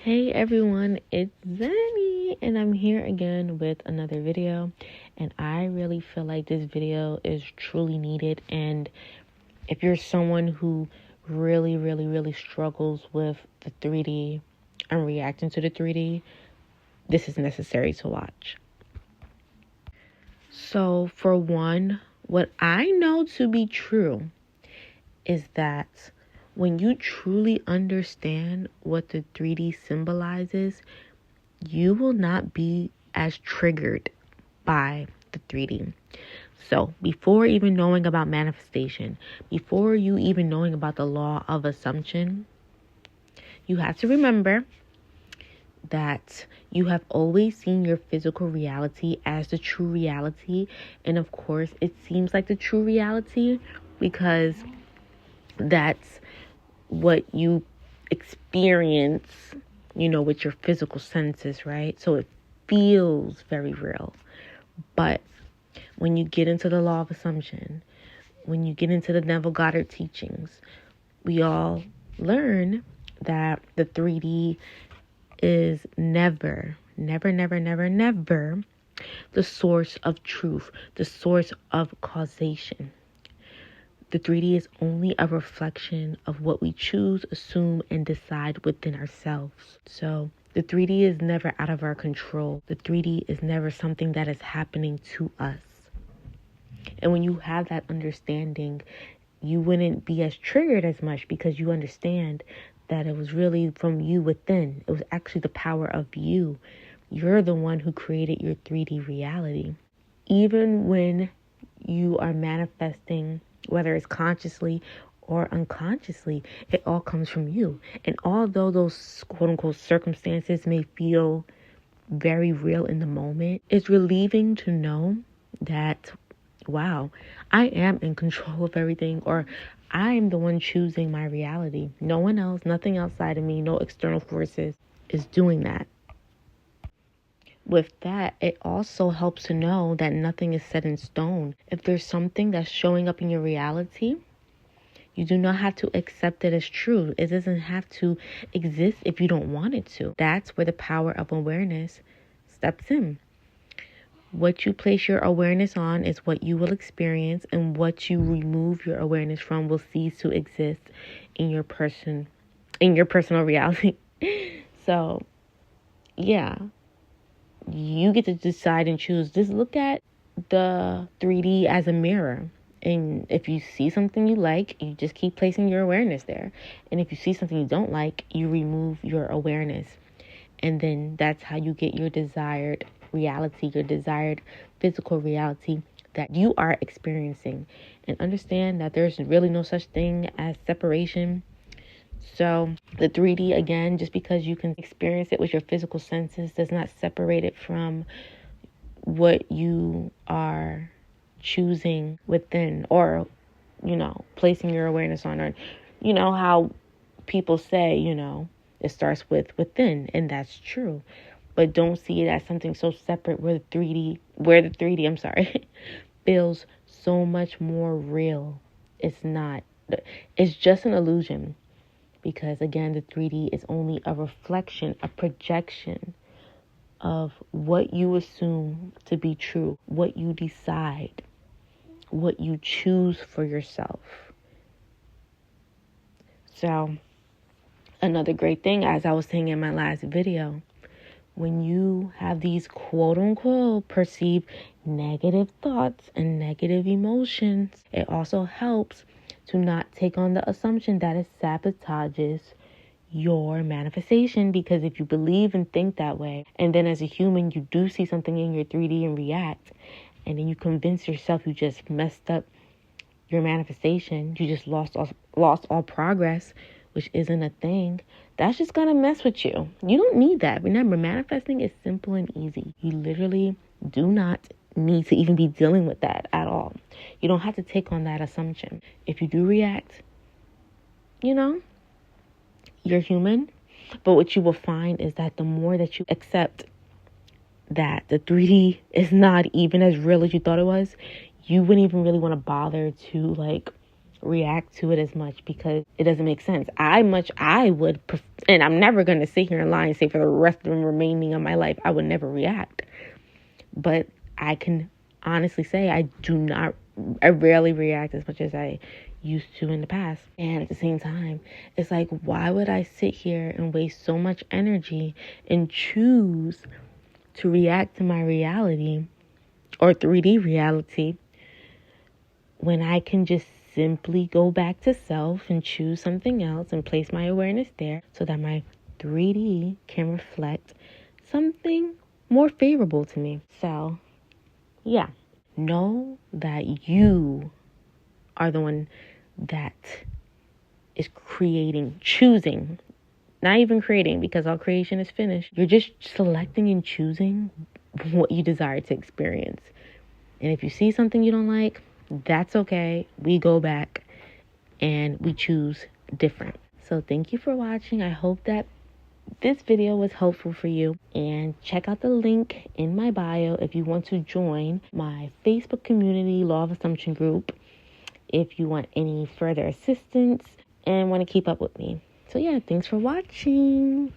Hey everyone, it's Zenny, and I'm here again with another video, and I really feel like this video is truly needed. And if you're someone who really struggles with the 3D and reacting to the 3D, this is necessary to watch. So for one, what I know to be true is that when you truly understand what the 3D symbolizes, you will not be as triggered by the 3D. So before even knowing about manifestation, before you even knowing about the law of assumption, you have to remember that you have always seen your physical reality as the true reality. And of course, it seems like the true reality because that's what you experience, with your physical senses, right? So it feels very real. But when you get into the law of assumption, when you get into the Neville Goddard teachings, we all learn that the 3D is never the source of truth, the source of causation. The 3D is only a reflection of what we choose, assume, and decide within ourselves. So the 3D is never out of our control. The 3D is never something that is happening to us. And when you have that understanding, you wouldn't be as triggered as much because you understand that it was really from you within. It was actually the power of you. You're the one who created your 3D reality. Even when you are manifesting, whether it's consciously or unconsciously, it all comes from you. And although those quote unquote circumstances may feel very real in the moment, it's relieving to know that, wow, I am in control of everything, or I am the one choosing my reality. No one else, nothing outside of me, no external forces is doing that. With that, it also helps to know that nothing is set in stone. If there's something that's showing up in your reality, you do not have to accept it as true. It doesn't have to exist if you don't want it to. That's where the power of awareness steps in. What you place your awareness on is what you will experience, and what you remove your awareness from will cease to exist in your personal reality. So, yeah. You get to decide and choose. Just look at the 3D as a mirror. And if you see something you like, you just keep placing your awareness there. And if you see something you don't like, you remove your awareness. And then that's how you get your desired reality, your desired physical reality that you are experiencing. And understand that there's really no such thing as separation. So the 3D, again, just because you can experience it with your physical senses does not separate it from what you are choosing within, or, placing your awareness on, or, how people say, it starts with within, and that's true. But don't see it as something so separate where the 3D feels so much more real. It's not. It's just an illusion. Because, again, the 3D is only a reflection, a projection of what you assume to be true, what you decide, what you choose for yourself. So, another great thing, as I was saying in my last video, when you have these quote-unquote perceived negative thoughts and negative emotions, it also helps to not take on the assumption that it sabotages your manifestation. Because if you believe and think that way, and then as a human you do see something in your 3D and react, and then you convince yourself you just messed up your manifestation, you just lost all progress, which isn't a thing, that's just gonna mess with you. You don't need that. Remember, manifesting is simple and easy. You literally do not need to even be dealing with that at all. You don't have to take on that assumption. If you do react, you're human. But what you will find is that the more that you accept that the 3D is not even as real as you thought it was, you wouldn't even really want to bother to react to it as much because it doesn't make sense. And I'm never going to sit here and lie and say for the rest of the remaining of my life, I would never react. But I can honestly say I rarely react as much as I used to in the past. And at the same time, it's like, why would I sit here and waste so much energy and choose to react to my reality or 3D reality when I can just simply go back to self and choose something else and place my awareness there so that my 3D can reflect something more favorable to me. So, yeah, know that you are the one that is choosing, not even creating, because all creation is finished. You're just selecting and choosing what you desire to experience. And if you see something you don't like, that's okay. We go back and we choose different. So thank you for watching. I hope that this video was helpful for you, and check out the link in my bio if you want to join my Facebook community Law of Assumption group, if you want any further assistance and want to keep up with me. So yeah, thanks for watching.